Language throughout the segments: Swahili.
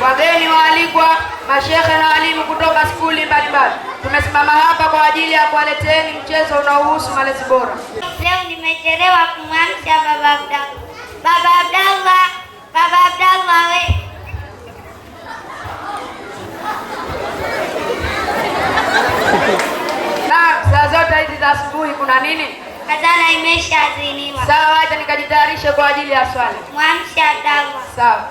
wageni waalikwa, mashehe na walimu kutoka skuli mbalimbali, tumesimama hapa kwa ajili ya kuwaleteni mchezo unaohusu malezi bora. Leo nimechelewa kumwamsha Baba Abdallah. Baba Abdallah, Baba Abdallah we. Saa zote hizi za asubuhi kuna nini? Adhana imeshaadhiniwa. Sawa, acha nikajitayarishe kwa ajili ya swali. Mwamsha Abdallah. Sawa.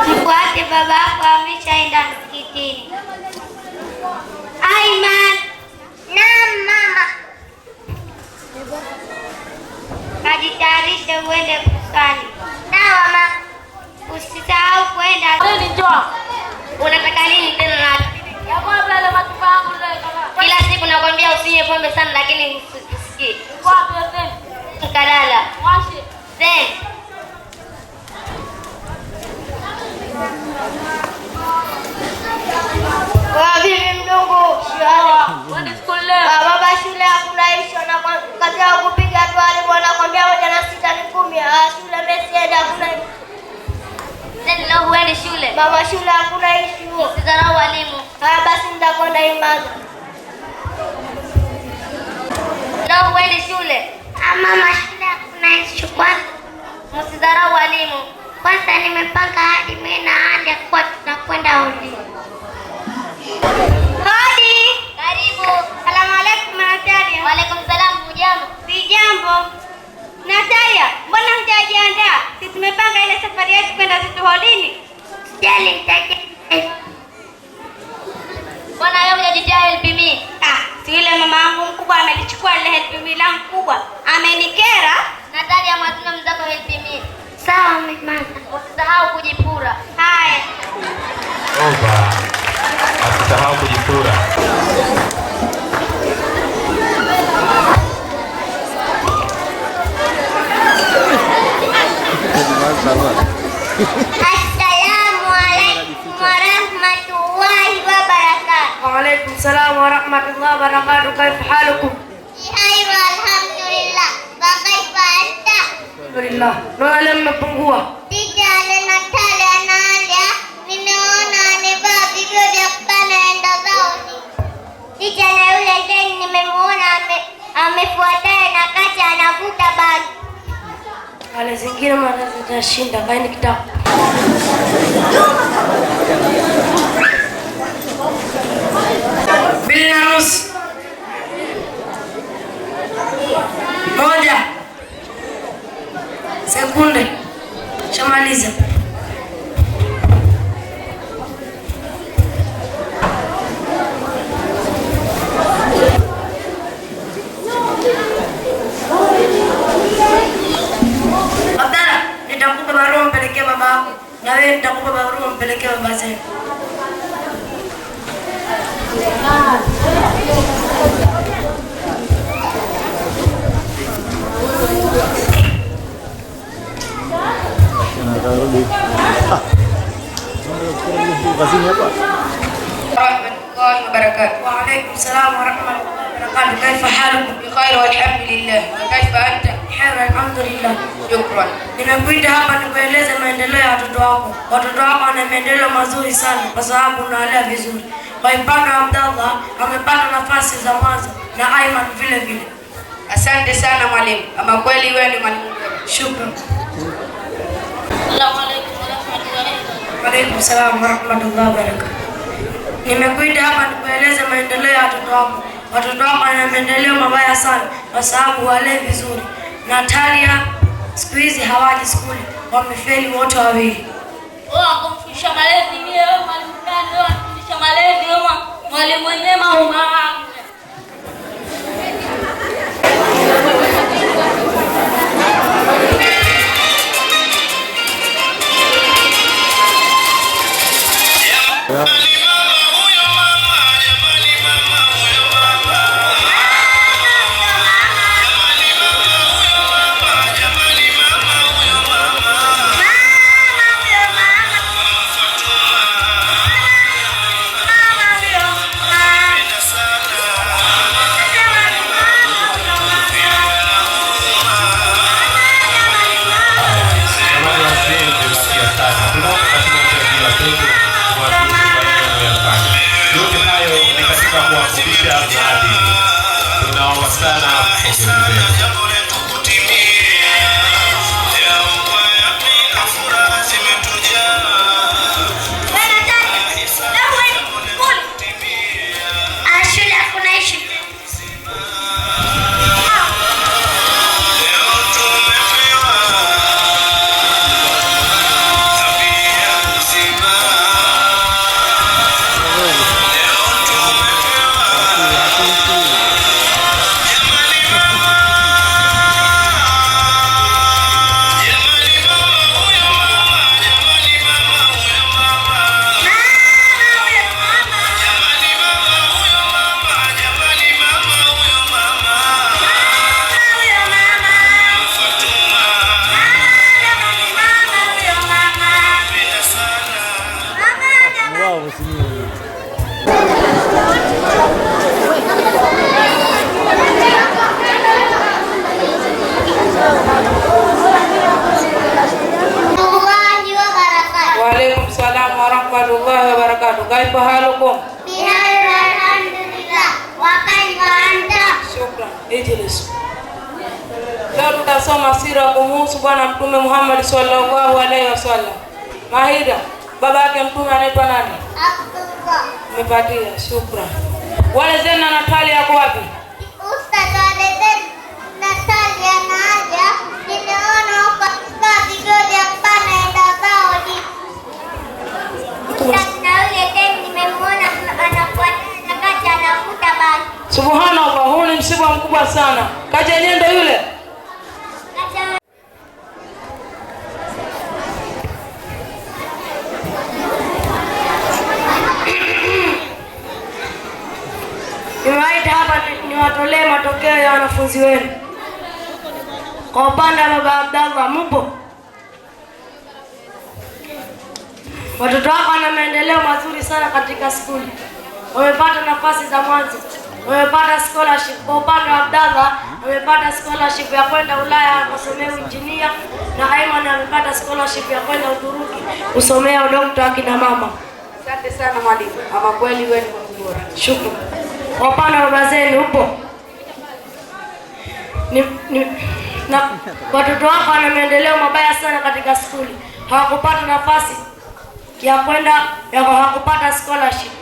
Mfuate baba yako ameshaenda msikitini. Aiman. Naam mama. Kajitayarishe uende kusali. Sawa mama. Usisahau kwenda. Njoo. Unataka nini tena na? Kila siku nakwambia usinywe pombe sana lakini usisikii. Kalala. Then. Kwa vipi mdogo? Baba shule hakulaisha na kazi ya kupiga twali bwana kwambia 1 na 6 ni 10. Shule mesienda hakuna. Then leo uende shule. Baba shule hakuna issue. Usidharau walimu. Basi nitakwenda imaza. Leo uende shule. Mama shule hakuna issue kwanza. Usidharau walimu. Kwanza nimepanga hadi mimi na hadi kwa tunakwenda hodi. Hodi. Karibu. Asalamu alaykum Natalia. Wa alaykum salaam. Hujambo? Sijambo. Natalia, mbona hujajiandaa? Sisi tumepanga ile safari yetu kwenda zetu hodini. Sijali nitaje. Mbona wewe hujajitia help me? Si ile mama yangu mkubwa amelichukua ile help me langu kubwa. Amenikera. Natalia, mwazina mzako help me. Sawa mama. Usisahau kujipura. Haya. Oba. Usisahau kujipura. Assalamu alaikum warahmatullahi wabarakatuh. Wa alaikum salam warahmatullahi wabarakatuh. Kaifa halukum? Aywa alhamdulillah. Wa kaifa anta? Alhamdulillah. Naona leo mmepungua. Tijana Natalia nalia. Nimeona amevaa vitu vya kupanda zaoni. Tijana yule tena nimemuona amefuatana na kati anavuta bangi. Wale zingine mnazoshinda kaini kitabu. Mbili na nusu. Moja. Sekunde. Shamaliza. Nitakupa barua mpelekea baba yako. Na wewe nitakupa barua mpelekea baba zenu. Warahmatullahi wabarakatuh. Wa alaykum salam warahmatullahi wabarakatuh. Kaifa halukum? Bikhair walhamdulillah. Wa kaifa anta? Khair alhamdulillah. Shukran. Nimekuita hapa nikueleze maendeleo ya watoto wako. Watoto wako wana maendeleo mazuri sana kwa sababu unawalea vizuri. Kwa mfano Abdallah amepata nafasi za mwanzo na Aiman vile vile. Asante sana mwalimu. Ama kweli wewe ni mwalimu bora. Shukran. Assalamu alaykum warahmatullahi wabarakatuh. Wa alaykum salam warahmatullahi wabarakatuh. Nimekuita hapa nikueleze maendeleo ya watoto wako. Watoto wako wana maendeleo mabaya sana kwa sababu wale vizuri. Natalia siku hizi hawaji skuli. Wamefeli wote wawili. Kumfundisha malezi ni wewe mwalimu gani? Wewe unafundisha malezi wewe mwalimu mwenyewe mama. kuimarisha maadili. Tunaomba sana pongezi zenu. warahmatullahi wabarakatuh. Kaifa halukum? Bihayr alhamdulillah. Wa kaifa anta? Shukran. Ijlis. Leo tutasoma sira kumhusu Bwana Mtume Muhammad sallallahu alaihi wasallam. Mahida, baba yake Mtume anaitwa nani? Abdullah. Umepatia, shukran. Wale Zena na Natalia yako wapi? Ustaz, wale Zena Natalia naja. Niliona huko kwa video ya pana enda Saudi. Na yule Zena nimemwona anafuata kati anafuta basi. Subhanallah, huu ni msiba mkubwa sana. Kaja yenyewe ndio yule. Nimewaita hapa niwatolee matokeo ya wanafunzi wenu. Kwa upande wa baba Abdallah, mpo? Watoto wako wana maendeleo mazuri sana katika skuli. Wamepata nafasi za mwanzo. Wamepata scholarship. Kwa upande wa Abdallah, wamepata scholarship ya kwenda Ulaya kusomea injinia, na Aiman amepata scholarship ya kwenda Uturuki kusomea udokta wa kina mama. Asante sana mwalimu. Ama kweli wewe ni bora. Shukrani. Kwa upande wa baba zenu upo? Na watoto wako wana maendeleo mabaya sana katika skuli. Hawakupata nafasi ya kwenda, hawakupata scholarship.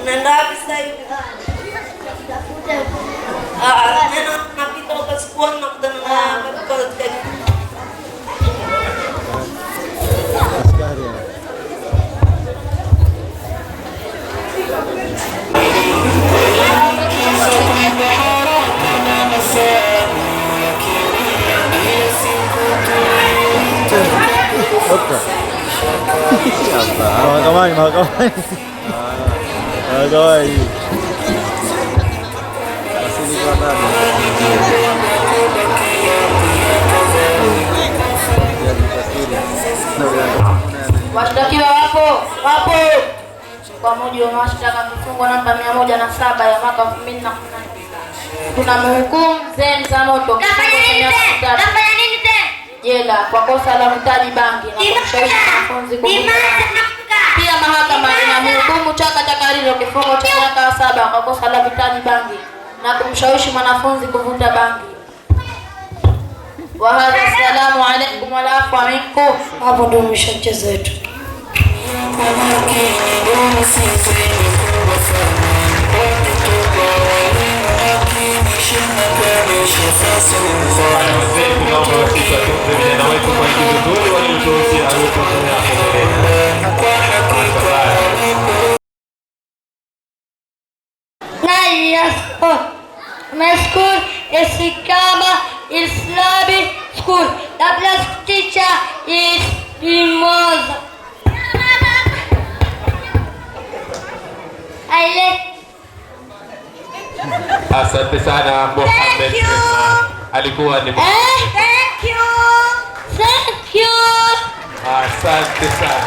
Unaenda wapi sasa hivi? Neno napita kwa siku na kutana na kwa mahakamani washtakiwa wapo kwa mujibu wa mashtaka kifungu namba 107 ya mwaka 2014. Tunamhukumu Zen Zamoto Kafanya nini tena? jela kwa kosa la uvutaji bangi na kumshawishi mwanafunzi kuvuta. Pia mahakama inamhukumu Chaka cha Kariro kifungo cha miaka 7 kwa kosa la uvutaji bangi na kumshawishi mwanafunzi kuvuta bangi. Wa hadha, assalamu alaykum wa rahmatullahi. Hapo ndio mwisho mchezo wetu. My school is Ikama Islamic School. The class teacher is Mimosa. Asante sana Mohamed. Alikuwa ni thank you. Asante sana.